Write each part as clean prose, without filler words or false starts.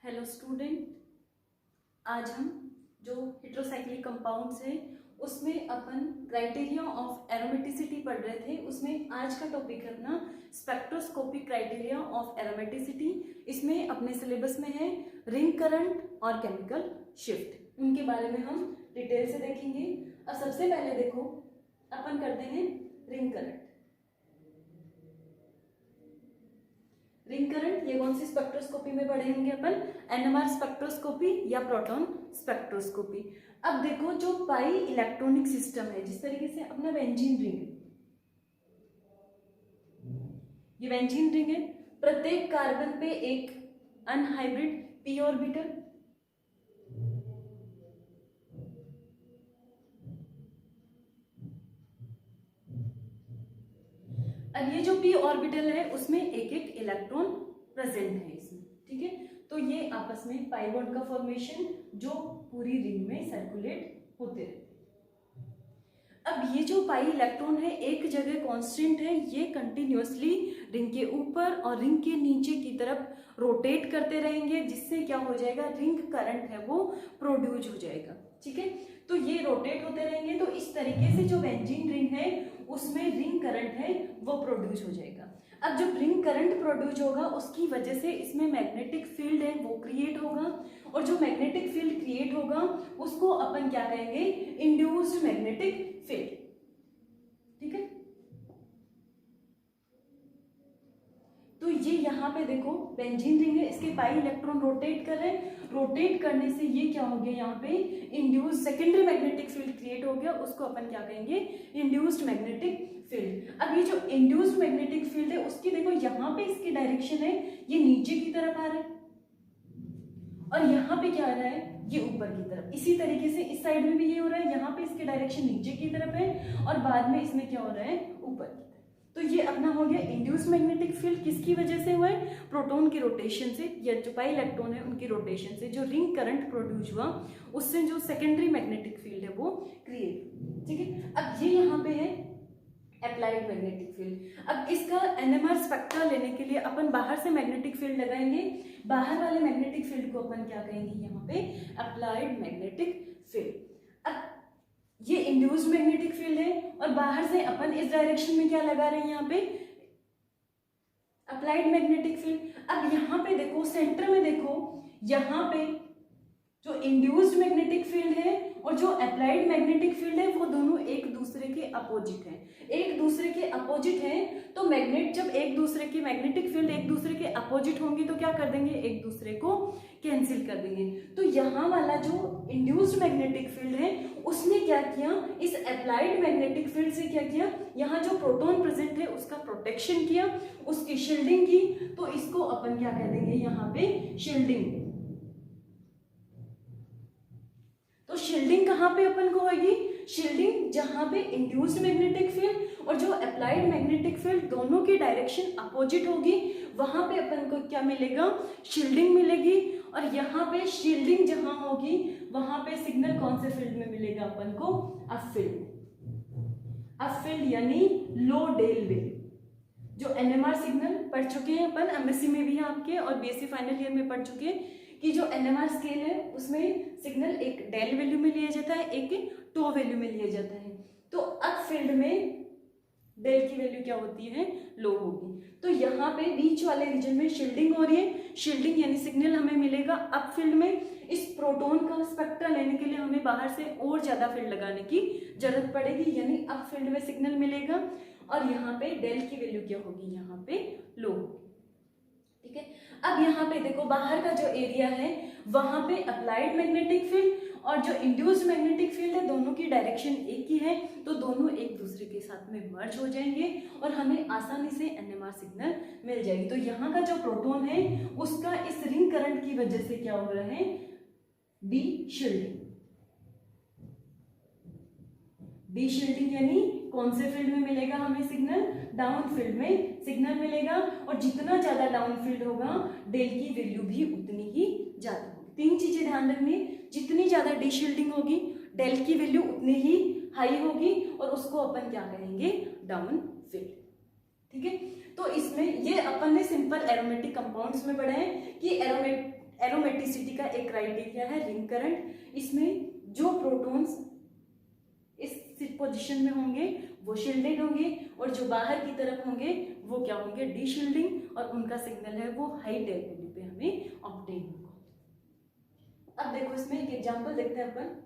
Hello student, आज हम जो हेट्रोसाइक्लिक कंपाउंड्स हैं उसमें अपन क्राइटेरिया ऑफ एरोमेटिसिटी पढ़ रहे थे। उसमें आज का टॉपिक है अपना स्पेक्ट्रोस्कोपिक क्राइटेरिया ऑफ एरोमेटिसिटी। इसमें अपने सिलेबस में है रिंग करंट और केमिकल शिफ्ट। उनके बारे में हम डिटेल से देखेंगे। अब सबसे पहले देखो, अपन करते हैं रिंग करंट। रिंग करंट ये कौन सी स्पेक्ट्रोस्कोपी में पढ़ेंगे अपन? एनएमआर स्पेक्ट्रोस्कोपी या प्रोटॉन स्पेक्ट्रोस्कोपी। अब देखो, जो पाई इलेक्ट्रॉनिक सिस्टम है, जिस तरीके से अपना बेंजीन रिंग है, ये बेंजीन रिंग है, प्रत्येक कार्बन पे एक अनहाइब्रिड पी ऑर्बिटल, अब ये जो पी ऑर्बिटल है उसमें एक एक इलेक्ट्रॉन प्रेजेंट है इसमें, ठीक है। तो ये आपस में पाई बॉन्ड का फॉर्मेशन जो पूरी रिंग में सर्कुलेट होते रहते हैं। अब ये जो पाई इलेक्ट्रॉन है एक जगह कांस्टेंट है, ये कंटिन्यूअसली रिंग के ऊपर और रिंग के नीचे की तरफ रोटेट करते रहेंगे, जिससे क्या हो जाएगा, रिंग करंट है वो प्रोड्यूस हो जाएगा, ठीक है। तो ये रोटेट होते रहेंगे, तो इस तरीके से जो बेंजीन रिंग है उसमें रिंग करंट है वो प्रोड्यूस हो जाएगा। अब जब रिंग करंट प्रोड्यूस होगा उसकी वजह से इसमें मैग्नेटिक फील्ड है वो क्रिएट होगा, और जो मैग्नेटिक फील्ड क्रिएट होगा उसको अपन क्या कहेंगे, इंड्यूस्ड मैग्नेटिक फील्ड, ठीक है। तो ये यहाँ पे देखो बेंजीन रिंग है, इसके पाई इलेक्ट्रॉन रोटेट कर रहे हैं, रोटेट करने से ये क्या हो गया, यहाँ पे induce secondary magnetic field create हो गया, उसको अपन क्या कहेंगे, इंड्यूस्ड मैग्नेटिक फील्ड। अब ये जो इंड्यूस्ड मैग्नेटिक फील्ड है उसकी देखो यहाँ पे इसकी डायरेक्शन है, ये नीचे की तरफ आ रहा है, और यहाँ पे क्या आ रहा है, ये ऊपर की तरफ। इसी तरीके से इस साइड में भी ये हो रहा है, यहाँ पे इसकी डायरेक्शन नीचे की तरफ है, और बाद में इसमें क्या हो रहा है, ऊपर की तरफ। तो ये अपना हो गया इंड्यूस मैग्नेटिक फील्ड। किसकी वजह से हुआ है, प्रोटॉन की रोटेशन से, या जो पाई इलेक्ट्रॉन है उनकी रोटेशन से जो रिंग करंट प्रोड्यूस हुआ उससे जो सेकेंडरी मैग्नेटिक फील्ड है वो क्रिएट, ठीक है। अब ये यहाँ पे है अप्लाइड मैग्नेटिक फील्ड। अब इसका एनएमआर स्पेक्ट्रा लेने के लिए अपन बाहर से मैग्नेटिक फील्ड लगाएंगे, बाहर वाले मैग्नेटिक फील्ड को अपन क्या कहेंगे, यहाँ पे अप्लाइड मैग्नेटिक फील्ड। अब ये इंड्यूस्ड मैग्नेटिक फील्ड है, और बाहर से अपन इस डायरेक्शन में क्या लगा रहे हैं, यहाँ पे अप्लाइड मैग्नेटिक फील्ड। अब यहाँ पे देखो, सेंटर में देखो, यहाँ पे जो इंड्यूस्ड मैग्नेटिक फील्ड है और जो अप्लाइड मैग्नेटिक फील्ड है वो दोनों एक दूसरे के अपोजिट हैं। एक दूसरे के अपोजिट हैं तो मैग्नेट, जब एक दूसरे के मैग्नेटिक फील्ड एक दूसरे के अपोजिट होंगे तो क्या कर देंगे, एक दूसरे को कैंसिल कर देंगे। तो यहाँ वाला जो इंड्यूस्ड मैग्नेटिक फील्ड है उसने क्या किया, इस अप्लाइड मैग्नेटिक फील्ड से क्या किया, यहाँ जो प्रोटॉन प्रेजेंट है उसका प्रोटेक्शन किया, उसकी शील्डिंग की। तो इसको अपन क्या कह देंगे, यहाँ पे शील्डिंग। तो शील्डिंग कहाँ पे अपन को होगी, शील्डिंग जहां पे इंड्यूस्ड मैग्नेटिक फील्ड और जो अप्लाइड मैग्नेटिक फील्ड दोनों की डायरेक्शन अपोजिट होगी, वहां पे अपन को क्या मिलेगा, शील्डिंग मिलेगी। और यहाँ पे शील्डिंग जहां होगी वहां पे सिग्नल कौन से फील्ड में मिलेगा अपन को, अप फील्ड। अप फील्ड यानी लो डेल वैल्यू। जो एनएमआर सिग्नल पढ़ चुके हैं अपन, एमएससी में भी है आपके और बीएससी फाइनल ईयर में पढ़ चुके हैं कि जो एनएमआर स्केल है उसमें सिग्नल एक डेल वैल्यू में लिया जाता है, एक टो वैल्यू में लिया जाता है। तो अप फील्ड में डेल की वैल्यू क्या होती है, लो होगी। तो यहाँ पे बीच वाले रीजन में शील्डिंग हो रही है, शील्डिंग यानी सिग्नल हमें मिलेगा अप फील्ड में। इस प्रोटॉन का स्पेक्ट्रा लेने के लिए हमें बाहर से और ज्यादा फील्ड लगाने की जरूरत पड़ेगी, यानी अप फील्ड में सिग्नल मिलेगा, और यहाँ पे डेल की वैल्यू क्या होगी, यहाँ पे लो होगी, ठीक है। अब यहाँ पे देखो, बाहर का जो एरिया है वहां पे अप्लाइड मैग्नेटिक फील्ड और जो इंड्यूस्ड मैग्नेटिक फील्ड है दोनों की डायरेक्शन एक ही है, तो दोनों एक दूसरे के साथ में मर्ज हो जाएंगे और हमें आसानी से एनएमआर सिग्नल मिल जाएगी। तो यहाँ का जो प्रोटॉन है उसका इस रिंग करंट की वजह से क्या हो रहा है, डी शील्डिंग। डी शील्डिंग यानी कौन से फील्ड में मिलेगा हमें सिग्नल, डाउन फील्ड में सिग्नल मिलेगा, और जितना ज्यादा डाउन फील्ड होगा डेल की वैल्यू भी उतनी ही ज्यादा होगी। तीन चीजें ध्यान रखनी, जितनी ज्यादा डी शील्डिंग होगी डेल की वैल्यू उतनी ही हाई होगी, और उसको अपन क्या कहेंगे, डाउन फील्ड, ठीक है। तो इसमें ये अपन ने सिंपल एरोमेटिक कंपाउंड्स में पढ़ा है कि एरोमेटिसिटी का एक क्राइटेरिया है रिंग करंट। इसमें जो प्रोटॉन्स इस पोजीशन में होंगे वो शील्डेड होंगे और जो बाहर की तरफ होंगे वो क्या होंगे, डी शील्डिंग, और उनका सिग्नल है वो हाई डेल वैल्यू पे हमें ऑब्टेन होगा। अब देखो इसमें एक एग्जांपल देखते हैं अपन।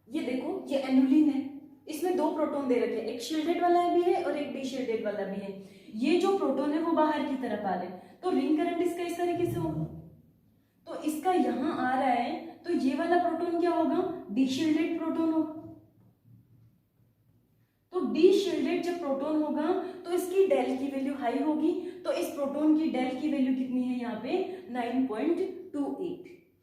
ये देखो ये एनुलिन है, इसमें दो प्रोटॉन दे रखे हैं, एक शील्डेड वाला भी है और एक डी शील्डेड वाला भी है। ये जो प्रोटॉन है वो बाहर की तरफ आ रहे हैं, तो रिंग करंट इसका इस तरीके से होगा। तो इसका यहां आ रहा है तो ये वाला प्रोटॉन क्या होगा, डी शील्डेड प्रोटॉन होगा। तो डी शील्डेड जब प्रोटॉन होगा तो इसकी डेल की वैल्यू हाई होगी, तो इस प्रोटॉन की डेल की वैल्यू कितनी है यहाँ पे 9.28,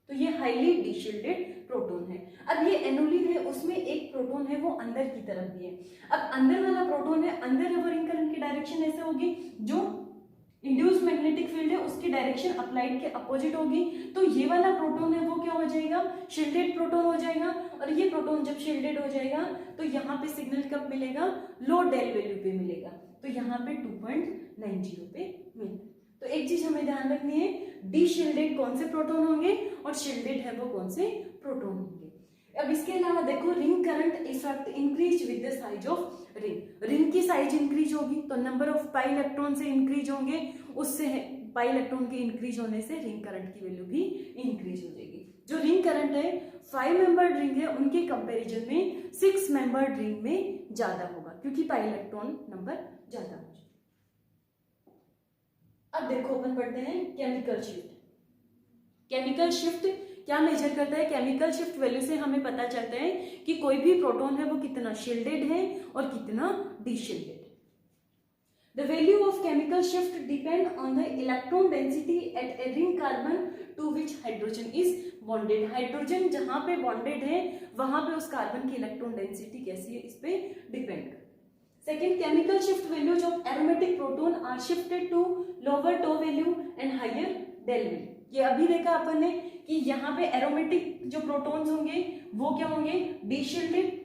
तो ये हाईली डी शील्डेड प्रोटॉन है। अब ये एनुलिन है, उसमें एक प्रोटॉन है वो अंदर की तरफ भी है। अब अंदर वाला प्रोटॉन है, अंदर है वो रिंग करंट की डायरेक्शन ऐसे होगी, जो इंड्यूस मैग्नेटिक फील्ड है उसकी डायरेक्शन अप्लाइड के अपोजिट होगी। तो ये वाला प्रोटॉन है वो क्या हो जाएगा, शील्डेड प्रोटॉन हो जाएगा। और ये प्रोटॉन जब शील्डेड हो जाएगा तो यहाँ पे सिग्नल कब मिलेगा, लो डेल वैल्यू पे मिलेगा, तो यहाँ पे 2.90 पे मिलेगा। तो एक चीज हमें ध्यान रखनी है, डी शील्डेड कौन से प्रोटॉन होंगे और शील्डेड है वो कौन से प्रोटॉन होंगे। अब इसके अलावा देखो ring current effect increase with the size of ring. Ring की साइज इंक्रीज होगी तो नंबर ऑफ पाई इलेक्ट्रॉन से इंक्रीज होंगे, उससे पाई इलेक्ट्रॉन के इंक्रीज होने से रिंग करंट की वैल्यू भी इंक्रीज हो जाएगी। जो रिंग करंट है 5 मेंबर्ड रिंग है उनके कंपैरिजन में 6 मेंबर्ड रिंग में ज्यादा होगा, क्योंकि पाई इलेक्ट्रॉन नंबर ज्यादा हो जाएगा। अब देखो अपन पढ़ते हैं केमिकल शिफ्ट। केमिकल शिफ्ट क्या मेजर करता है, केमिकल शिफ्ट वैल्यू से हमें पता चलता है कि कोई भी प्रोटॉन है वो कितना शील्डेड है और कितना डीशील्डेड। The value of chemical shift depend on the electron density at a ring carbon to which hydrogen is bonded. Hydrogen जहां पे बॉन्डेड है वहां पे उस कार्बन की इलेक्ट्रॉन डेंसिटी कैसी है इस पे डिपेंड करता है। Second, chemical shift values of aromatic proton are shifted to lower tau value and higher del value. ये अभी देखा अपन ने कि यहाँ पे एरोमेटिक जो प्रोटॉन्स होंगे वो क्या होंगे, डीशील्डेड।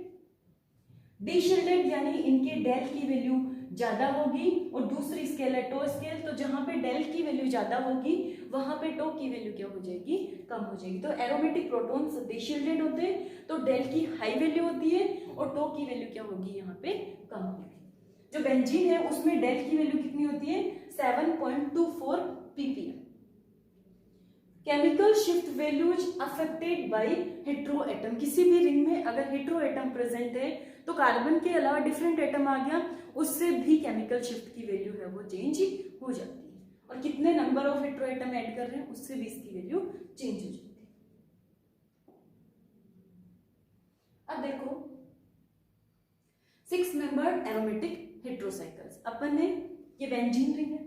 डीशील्डेड यानी इनके डेल की वैल्यू ज्यादा होगी, और दूसरी स्केल है टो स्केल, तो जहां पे डेल की वैल्यू ज्यादा होगी वहां पे टो की वैल्यू क्या हो जाएगी, कम हो जाएगी। तो एरोमेटिक प्रोटॉन्स डीशील्डेड होते हैं तो डेल की हाई वैल्यू होती है और टो की वैल्यू क्या होगी यहाँ पे कम होगी। जो बेंजीन है उसमें डेल की वैल्यू कितनी होती है 7.24 ppm। Chemical shift values affected by hetero atom. किसी भी रिंग में अगर हेटेरो एटम प्रेजेंट है तो कार्बन के अलावा डिफरेंट एटम आ गया, उससे भी केमिकल शिफ्ट की वैल्यू है वो चेंज हो जाती है, और कितने number of hetero atom add कर रहे हैं उससे भी इसकी वैल्यू चेंज हो जाती है। अब देखो 6 मेंबर्ड एरोमेटिक हेटेरोसाइकल्स। अपन ने ये बेंजीन रिंग है,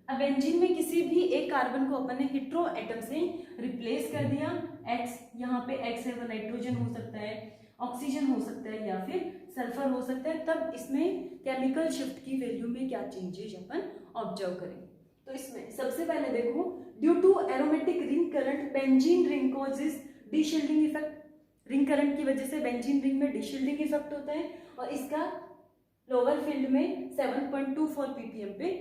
अब बेंजीन में किसी भी एक कार्बन को अपन ने हेटेरो एटम से रिप्लेस कर दिया, X यहाँ पे X है वो नाइट्रोजन हो सकता है, ऑक्सीजन हो सकता है या फिर सल्फर हो सकता है, तब इसमें केमिकल शिफ्ट की वैल्यू में क्या चेंजेस अपन ऑब्जर्व करेंगे। तो इसमें सबसे पहले देखो, due to aromatic ring current benzene ring causes deshielding effect. Ring current की वजह से बेंजीन रिंग में डीशील्डिंग इफेक्ट होता है और इसका लोअर फील्ड में 7.24 ppm पे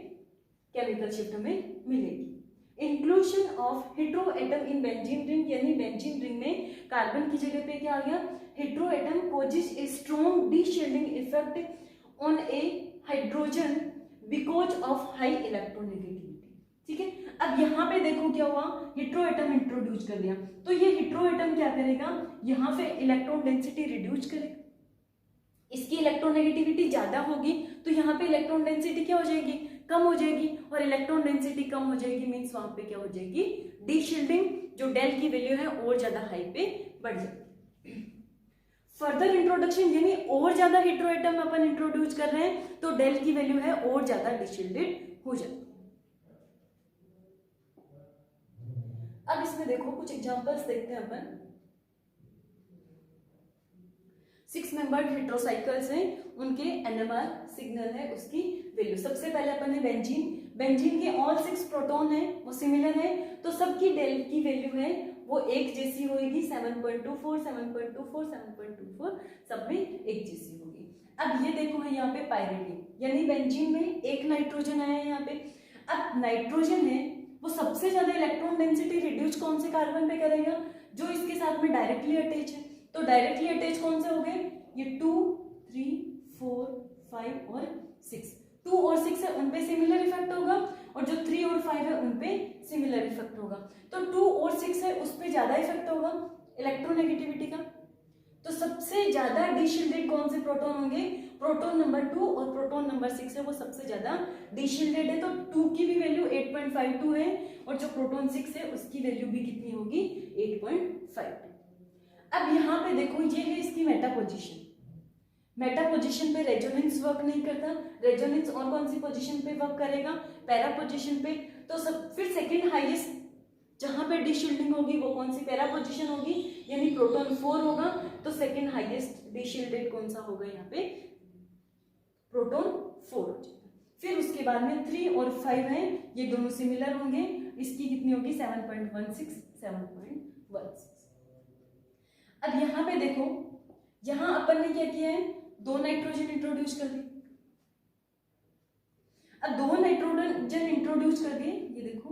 केमिकल शिफ्ट हमें मिलेगी। Inclusion of heteroatom in benzene ring, यानी बेंजीन रिंग में कार्बन की जगह पे क्या आ गया, heteroatom causes a strong deshielding effect on a hydrogen because of high electronegativity. ठीक है, अब यहाँ पे देखो क्या हुआ, हेटेरो एटम इंट्रोड्यूस कर दिया, तो ये हेटेरो एटम क्या करेगा, यहाँ पे इलेक्ट्रॉन डेंसिटी रिड्यूस करेगा, इसकी इलेक्ट्रोनेगेटिविटी ज्यादा होगी तो यहाँ पे इलेक्ट्रॉन डेंसिटी क्या हो जाएगी, कम हो जाएगी, और इलेक्ट्रॉन डेंसिटी कम हो जाएगी मींस वहां पे क्या हो जाएगी, डीशील्डिंग, जो डेल की वैल्यू है और ज्यादा हाई पे बढ़ जाएगी। फर्दर इंट्रोडक्शन, यानी और ज्यादा हेटेरो एटम अपन इंट्रोड्यूस कर रहे हैं तो डेल की वैल्यू है और ज्यादा डीशील्डेड हो जाती है। अब इसमें देखो कुछ एग्जांपल्स देखते हैं अपन। 6 मेंबर्ड हेटेरोसाइकल्स हैं, उनके NMR सिग्नल है उसकी वैल्यू। सबसे पहले अपन ने बेंजीन के ऑल 6 प्रोटॉन है वो सिमिलर है, तो सबकी डेल की वैल्यू है वो एक जैसी होगी, 7.24 7.24 7.24 सब में एक जैसी होगी। अब ये देखो है यहाँ पे पायरिडिन, यानी बेंजीन में एक नाइट्रोजन आया है यहाँ पे। अब नाइट्रोजन है वो सबसे ज्यादा इलेक्ट्रॉन डेंसिटी रिड्यूस कौन से कार्बन पे करेगा, जो इसके साथ में डायरेक्टली अटैच है। तो डायरेक्टली अटैच कौन से हो गए, ये 2, 3, 4, 5 और 6। 2 और 6 है उन पे सिमिलर इफेक्ट होगा, और जो 3 और 5 है उन पे सिमिलर इफेक्ट होगा। तो 2 और 6 है उस पे ज्यादा इफेक्ट होगा इलेक्ट्रोनेगेटिविटी का। तो सबसे ज्यादा डिशिल्डेड कौन से प्रोटॉन होंगे, प्रोटॉन नंबर 2 और प्रोटॉन नंबर 6 है वो सबसे ज्यादा डिशिल्डेड है। तो 2 की भी वैल्यू 8.52 है, और जो प्रोटॉन 6 है उसकी वैल्यू भी कितनी होगी, 8.52। अब यहाँ पे देखो ये है इसकी मेटा पोजीशन। मेटा पोजीशन पे रेजोनेंस वर्क नहीं करता, रेजोनेंस और कौन सी पोजीशन पे वर्क करेगा, पैरा पोजीशन पे। तो सब फिर सेकंड हाईएस्ट जहां पे डिशिल्डिंग होगी वो कौन सी, पैरा पोजीशन होगी, यानी प्रोटॉन 4 होगा। तो सेकंड हाईएस्ट डिशिल्डेड कौन सा होगा यहाँ पे, प्रोटॉन 4 हो जाएगा। फिर उसके बाद में 3 और 5 है, ये दोनों सिमिलर होंगे, इसकी कितनी होगी 7.16, 7.16। अब यहाँ पे देखो, यहां अपन ने क्या किया है, 2 नाइट्रोजन इंट्रोड्यूस कर दिए। अब 2 नाइट्रोजन इंट्रोड्यूस कर दिए, ये देखो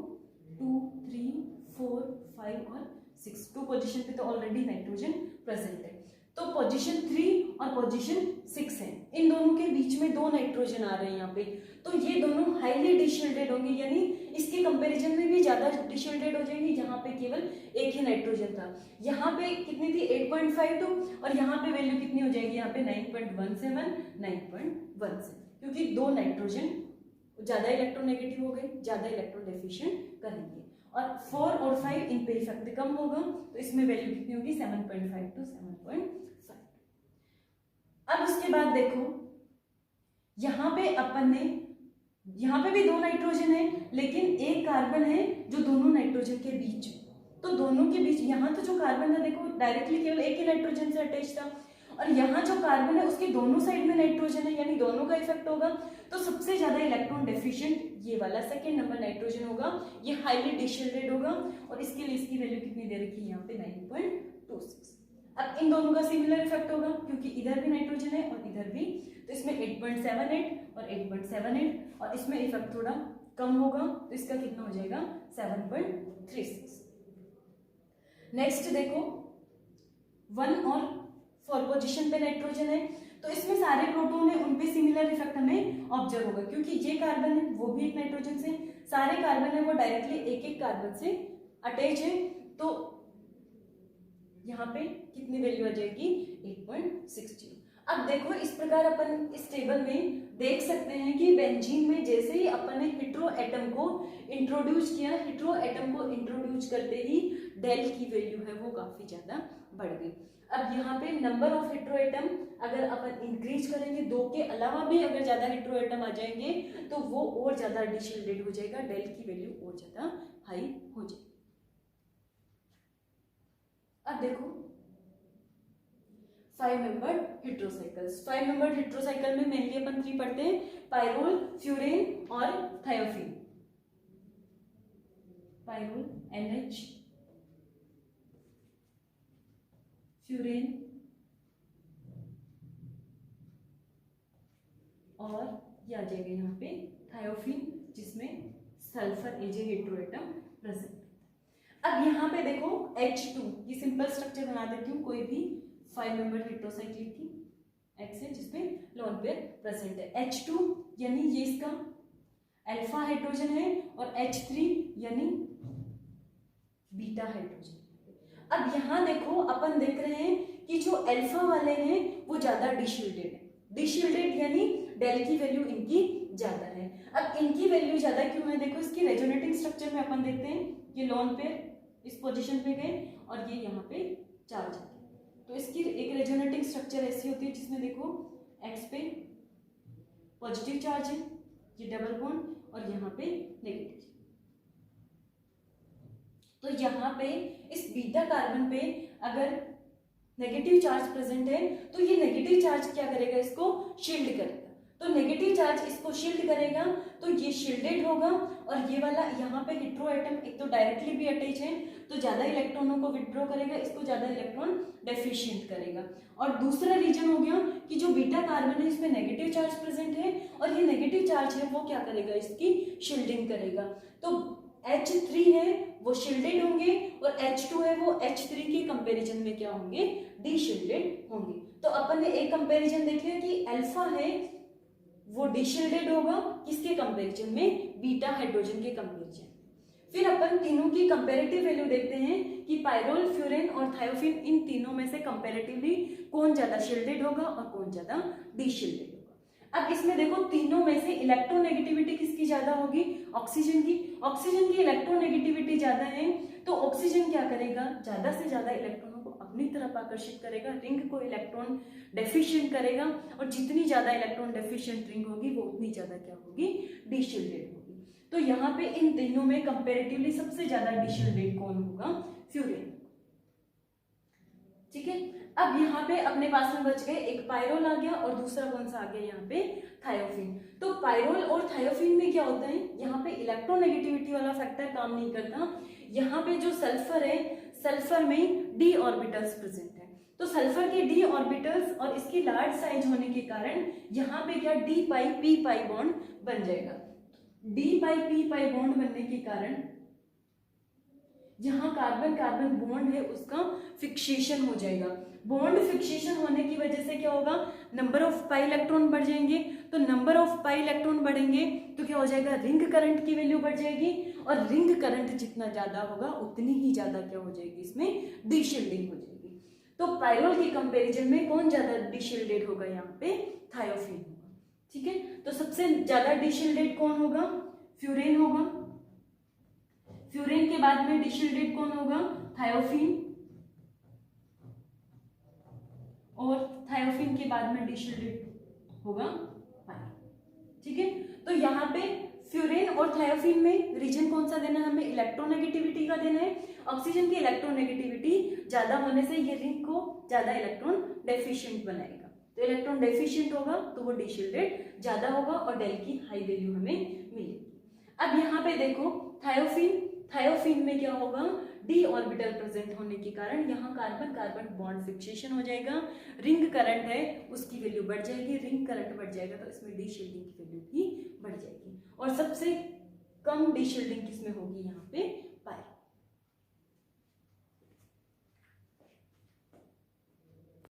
2, 3, 4, 5 और 6। 2 पोजीशन पे तो ऑलरेडी नाइट्रोजन प्रेजेंट है। तो पोजीशन 3 और पोजीशन 6 है, इन दोनों के बीच में 2 नाइट्रोजन आ रहे हैं यहाँ पे। तो ये दोनों हाईली डिशिल्डेड होंगे, यानी इसके कंपैरिजन में भी ज्यादा डिशिल्डेड हो जाएंगे, यहाँ पे केवल एक ही नाइट्रोजन था। यहाँ पे कितनी थी 8.52, और यहाँ पे वैल्यू कितनी हो जाएगी, यहाँ पे 9.17, 9.17, क्योंकि 2 नाइट्रोजन ज्यादा इलेक्ट्रोनेगेटिव हो गए, ज्यादा इलेक्ट्रॉन डेफिशिएंट करेंगे। और 4 और 5 इन पे इफेक्ट कम होगा, तो इसमें वैल्यू कितनी होगी 7.5 to 7.5। अब उसके बाद देखो यहाँ पे अपन ने, यहाँ पे भी 2 नाइट्रोजन है, लेकिन एक कार्बन है जो दोनों नाइट्रोजन के बीच है। तो दोनों के बीच यहाँ तो जो कार्बन था देखो डायरेक्टली केवल एक ही नाइट्रोजन से अटैच था, और यहाँ जो कार्बन है उसके दोनों साइड में नाइट्रोजन है, यानी दोनों का इफेक्ट होगा। तो सबसे ज्यादा इलेक्ट्रॉन डेफिशिएंट ये वाला सेकंड नंबर नाइट्रोजन होगा, ये हाईली डिशिल्डेड होगा, और इसके लिए इसकी वैल्यू कितनी दे रखी है यहाँ पे 9.26। अब इन दोनों का सिमिलर इफेक्ट होगा, क्योंकि इधर भी नाइट्रोजन है और इधर भी, तो इसमें 8.78 और 8.78, और इसमें इफेक्ट थोड़ा कम होगा, तो इसका कितना हो जाएगा 7.36। नेक्स्ट देखो 1 और 4 पोजीशन पे नाइट्रोजन है, तो इसमें सारे प्रोटॉन है उन पे सिमिलर इफेक्ट हमें ऑब्जर्व होगा, क्योंकि ये कार्बन है वो भी एक नाइट्रोजन से, सारे कार्बन है वो डायरेक्टली एक एक कार्बन से अटैच है। तो यहाँ पे कितनी वैल्यू आ जाएगी 8.60। अब देखो इस प्रकार अपन इस टेबल में देख सकते हैं कि बेंजीन में जैसे ही अपन ने हेटेरो एटम को इंट्रोड्यूस किया, हेटेरो एटम को इंट्रोड्यूस करते ही डेल की वैल्यू है वो काफी ज्यादा बढ़ गई। अब यहाँ पे नंबर ऑफ हेटेरो एटम अगर अपन इंक्रीज करेंगे, 2 के अलावा भी अगर ज्यादा हेटेरो एटम आ जाएंगे तो वो और ज्यादा डिशिल्डेड हो जाएगा, डेल की वैल्यू और ज्यादा हाई हो जाएगी। अब देखो 5 मेंबर्ड हेटेरोसाइकल्स। 5 मेंबर्ड हेटेरोसाइकल में मेनली अपन 3 पढ़ते हैं, पायरोल, फ्यूरेन और थायोफिन। पायरोल NH, फ्यूरेन और ये आ जाएगा यहाँ पे थायोफिन, जिसमें सल्फर एजे हेटेरो एटम प्रेजेंट। अब यहाँ पे देखो H2, ये सिंपल स्ट्रक्चर बना देती हूँ, कोई भी 5 मेंबर हेटेरोसाइक्लिक की X है जिसमें लोन पेयर प्रेजेंट है। H2 यानी ये इसका अल्फा हाइड्रोजन है, और H3 यानी बीटा हाइड्रोजन। अब यहाँ देखो अपन देख रहे हैं कि जो अल्फा वाले हैं वो ज्यादा डिशिल्डेड है, डिशिल्डेड यानी डेल की वैल्यू इनकी ज्यादा है। अब इनकी वैल्यू ज्यादा क्यों है, देखो इसकी रेजोनेटिंग स्ट्रक्चर में अपन देखते हैं, ये लोन पेयर इस पोजीशन पे गए और ये यहाँ पे चार्ज आ गए, तो इसकी एक रेजोनेटिंग स्ट्रक्चर ऐसी होती है जिसमें देखो एक्स पे पॉजिटिव चार्ज है, ये डबल बॉन्ड, और यहाँ पे नेगेटिव। तो यहाँ पे इस बीटा कार्बन पे अगर नेगेटिव चार्ज प्रेजेंट है तो ये नेगेटिव चार्ज क्या करेगा, इसको शील्ड करेगा। तो नेगेटिव चार्ज इसको शील्ड करेगा, तो ये शील्डेड होगा, और ये वाला यहाँ पे हेटेरो एटम एक तो डायरेक्टली भी अटैच है तो ज्यादा इलेक्ट्रॉनों को विथड्रॉ करेगा, इसको ज्यादा इलेक्ट्रॉन डेफिशिएंट करेगा। और दूसरा रीजन हो गया कि जो बीटा कार्बन है इसमें नेगेटिव चार्ज प्रेजेंट है, और ये नेगेटिव चार्ज है वो क्या करेगा, इसकी शील्डिंग करेगा। तो H3 है वो शील्डेड होंगे, और H2 है वो H3 के कंपैरिजन में क्या होंगे, डीशील्डेड होंगे। तो अपन ने एक कंपैरिजन देख लिया कि अल्फा है वो डीशील्डेड होगा, किसके कंपैरिजन में, बीटा हाइड्रोजन के कंपैरिजन। फिर अपन तीनों की कंपैरेटिव वैल्यू देखते हैं कि पायरोल, फ्यूरेन और थायोफिन, इन तीनों में से कंपैरेटिवली कौन ज्यादा शील्डेड होगा और कौन ज्यादा डीशील्डेड होगा। अब इसमें देखो तीनों में से इलेक्ट्रोनेगेटिविटी किसकी ज्यादा होगी, ऑक्सीजन की। ऑक्सीजन की इलेक्ट्रोनेगेटिविटी ज्यादा है, तो ऑक्सीजन क्या करेगा, ज्यादा से ज्यादा इलेक्ट्रॉनों को अपनी तरफ आकर्षित करेगा, रिंग को इलेक्ट्रॉन डेफिशिएंट करेगा, और जितनी ज्यादा इलेक्ट्रॉन डेफिशिएंट रिंग होगी वो उतनी ज्यादा क्या होगी, डीशील्डेड होगी। तो यहाँ पे इन तीनों में कंपैरेटिवली सबसे ज्यादा डीशील्डेड कौन होगा, फ्यूरेन। ठीक है, अब यहाँ पे अपने पास में बच गए एक पायरोल आ गया और दूसरा कौन सा आ गया यहाँ पे, थायोफिन। तो पायरोल और थायोफिन में क्या होता है, यहाँ पे इलेक्ट्रोनेगेटिविटी वाला फैक्टर काम नहीं करता। यहाँ पे जो सल्फर है, सल्फर में डी ऑर्बिटल्स प्रेजेंट है, तो सल्फर के डी ऑर्बिटल्स और इसकी लार्ज साइज होने के कारण यहाँ पे क्या डी पाई पी पाई बॉन्ड बन जाएगा। डी पाई पी पाई बॉन्ड बनने के कारण जहां कार्बन कार्बन बॉन्ड है उसका फिक्सेशन हो जाएगा। बॉन्ड फिक्सेशन होने की वजह से क्या होगा, नंबर ऑफ पाई इलेक्ट्रॉन बढ़ जाएंगे, तो नंबर ऑफ पाई इलेक्ट्रॉन बढ़ेंगे तो क्या हो जाएगा, रिंग करंट की वैल्यू बढ़ जाएगी, और रिंग करंट जितना ज्यादा होगा उतनी ही ज्यादा क्या हो जाएगी, इसमें डीशील्डिंग हो जाएगी। तो पायरोल के कंपैरिजन में कौन ज्यादा डीशील्डेड होगा, यहाँ पे थायोफिन होगा। ठीक है, तो सबसे ज्यादा डीशील्डेड कौन होगा, फ्यूरेन होगा। फ्यूरेन के बाद में डीशील्डेड कौन होगा, थायोफिन, और थायोफिन के बाद में डीशील्डेड होगा पायरोल। ठीक है, तो यहाँ पे फ्यूरेन और थायोफिन में रीजन कौन सा देना है, हमें इलेक्ट्रोनेगेटिविटी का देना है। ऑक्सीजन की इलेक्ट्रोनेगेटिविटी ज्यादा होने से ये रिंग को ज्यादा इलेक्ट्रॉन डेफिशिएंट बनाएगा, तो इलेक्ट्रॉन डेफिशिएंट होगा तो वो डीशील्डेड ज्यादा होगा और डेल की हाई वैल्यू हमें मिलेगी। अब यहाँ पे देखो थायोफिन, थायोफिन में क्या होगा, डी ऑर्बिटल प्रेजेंट होने के कारण यहाँ कार्बन कार्बन बॉन्ड फिक्सेशन हो जाएगा, रिंग करंट है उसकी वैल्यू बढ़ जाएगी, रिंग करंट बढ़ जाएगा तो इसमें डीशील्डिंग की वैल्यू भी बढ़ जाएगी। और सबसे कम डीशील्डिंग किसमें होगी, यहाँ पे